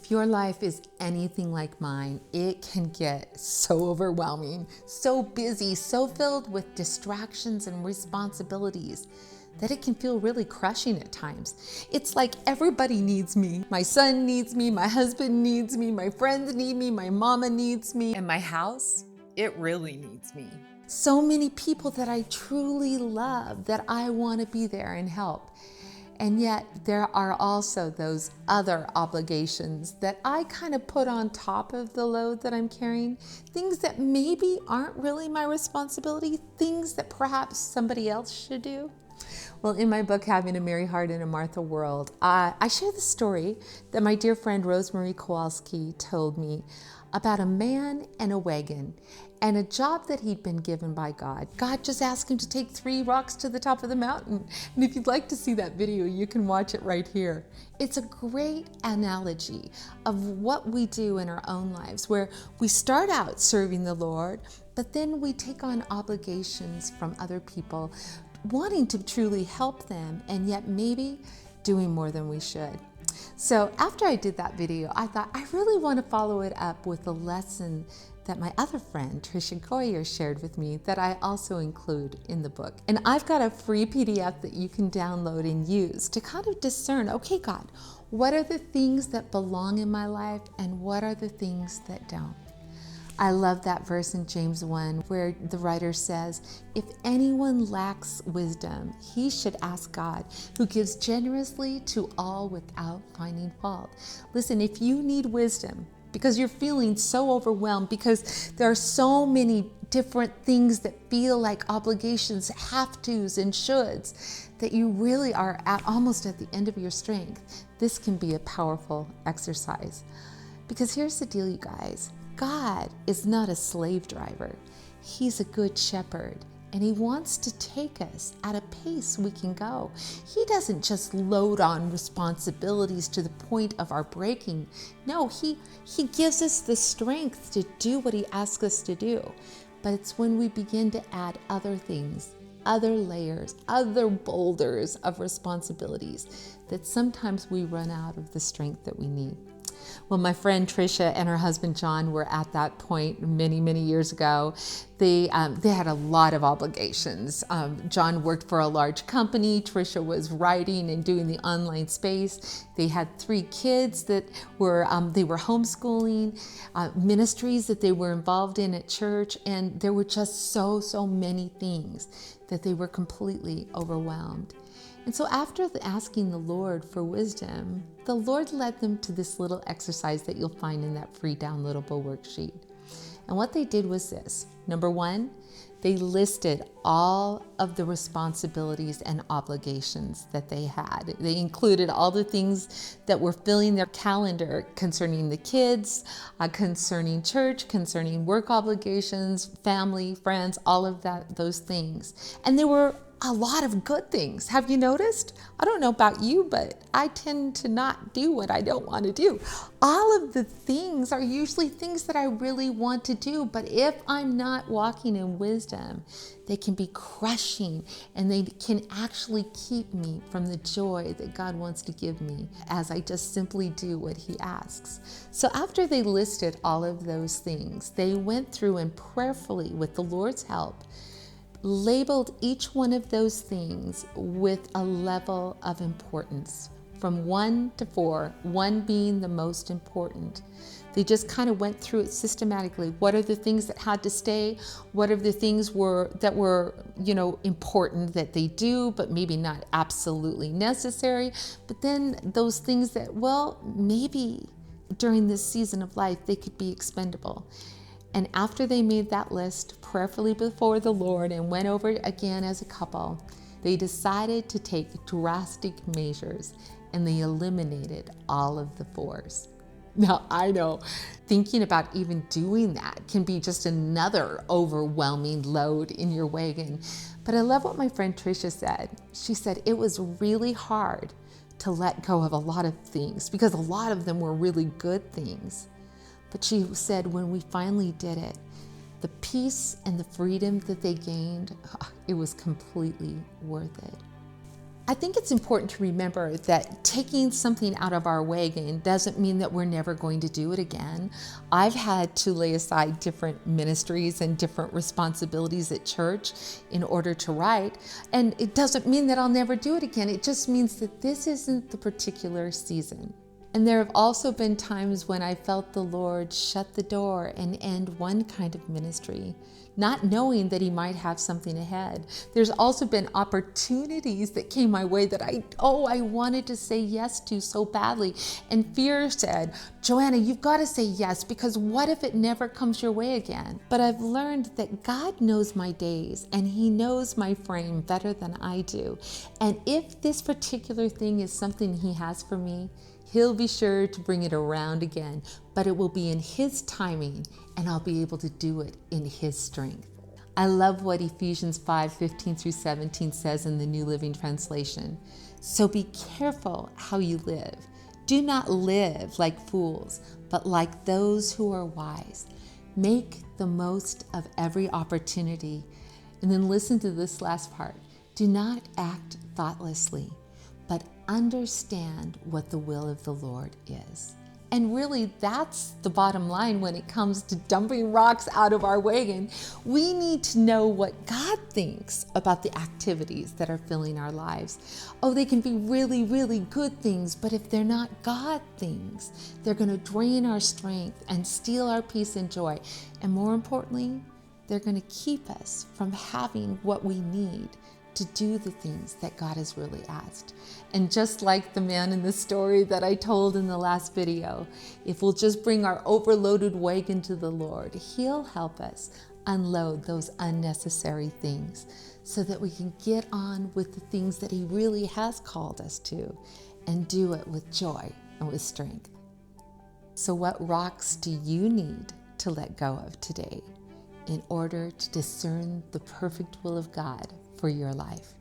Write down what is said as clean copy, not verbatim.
If your life is anything like mine, it can get so overwhelming, so busy, so filled with distractions and responsibilities that it can feel really crushing at times. It's like everybody needs me. My son needs me, my husband needs me, my friends need me, my mama needs me, and my house, it really needs me. So many people that I truly love that I want to be there and help. And yet there are also those other obligations that I kind of put on top of the load that I'm carrying, things that maybe aren't really my responsibility, things that perhaps somebody else should do. Well, in my book, Having a Mary Heart in a Martha World, I share the story that my dear friend Rosemary Kowalski told me about a man and a wagon and a job that he'd been given by God. God just asked him to take 3 rocks to the top of the mountain. And if you'd like to see that video, you can watch it right here. It's a great analogy of what we do in our own lives, where we start out serving the Lord, but then we take on obligations from other people, wanting to truly help them, and yet maybe doing more than we should. So after I did that video, I thought I really want to follow it up with a lesson that my other friend, Trisha shared with me that I also include in the book. And I've got a free PDF that you can download and use to kind of discern, okay, God, what are the things that belong in my life and what are the things that don't? I love that verse in James 1 where the writer says, if anyone lacks wisdom, he should ask God, who gives generously to all without finding fault. Listen, if you need wisdom because you're feeling so overwhelmed, because there are so many different things that feel like obligations, have-tos and shoulds, that you really are almost at the end of your strength, this can be a powerful exercise. Because here's the deal, you guys. God is not a slave driver. He's a good shepherd, and he wants to take us at a pace we can go. He doesn't just load on responsibilities to the point of our breaking. No, he gives us the strength to do what he asks us to do. But it's when we begin to add other things, other layers, other boulders of responsibilities, that sometimes we run out of the strength that we need. Well, my friend Trisha and her husband John were at that point many, many years ago. They had a lot of obligations. John worked for a large company. Trisha was writing and doing the online space. They had 3 kids that were they were homeschooling, ministries that they were involved in at church, and there were just so many things that they were completely overwhelmed. And so after asking the Lord for wisdom, the Lord led them to this little exercise that you'll find in that free downloadable worksheet. And what they did was this. Number 1, they listed all of the responsibilities and obligations that they had. They included all the things that were filling their calendar concerning the kids, concerning church, concerning work obligations, family, friends, all of those things. And there were a lot of good things. Have you noticed? I don't know about you, but I tend to not do what I don't want to do. All of the things are usually things that I really want to do, but if I'm not walking in wisdom, they can be crushing and they can actually keep me from the joy that God wants to give me as I just simply do what he asks. So after they listed all of those things, they went through and prayerfully, with the Lord's help, labeled each one of those things with a level of importance, from 1 to 4, 1 being the most important. They just kind of went through it systematically. What are the things that had to stay? What are the things that were important that they do, but maybe not absolutely necessary? But then those things that, well, maybe during this season of life, they could be expendable. And after they made that list prayerfully before the Lord and went over it again as a couple, they decided to take drastic measures and they eliminated all of the 4s. Now, I know thinking about even doing that can be just another overwhelming load in your wagon. But I love what my friend Trisha said. She said it was really hard to let go of a lot of things because a lot of them were really good things. But she said when we finally did it, the peace and the freedom that they gained, it was completely worth it. I think it's important to remember that taking something out of our wagon doesn't mean that we're never going to do it again. I've had to lay aside different ministries and different responsibilities at church in order to write, and it doesn't mean that I'll never do it again. It just means that this isn't the particular season. And there have also been times when I felt the Lord shut the door and end one kind of ministry, not knowing that He might have something ahead. There's also been opportunities that came my way that I wanted to say yes to so badly. And fear said, Joanna, you've got to say yes, because what if it never comes your way again? But I've learned that God knows my days and He knows my frame better than I do. And if this particular thing is something He has for me, He'll be sure to bring it around again, but it will be in His timing, and I'll be able to do it in His strength. I love what Ephesians 5:15-17 says in the New Living Translation. So be careful how you live. Do not live like fools, but like those who are wise. Make the most of every opportunity. And then listen to this last part. Do not act thoughtlessly, but understand what the will of the Lord is. And really, that's the bottom line when it comes to dumping rocks out of our wagon. We need to know what God thinks about the activities that are filling our lives. Oh, they can be really, really good things, but if they're not God things, they're going to drain our strength and steal our peace and joy. And more importantly, they're going to keep us from having what we need to do the things that God has really asked. And just like the man in the story that I told in the last video, if we'll just bring our overloaded wagon to the Lord, He'll help us unload those unnecessary things so that we can get on with the things that He really has called us to and do it with joy and with strength. So what rocks do you need to let go of today in order to discern the perfect will of God for your life?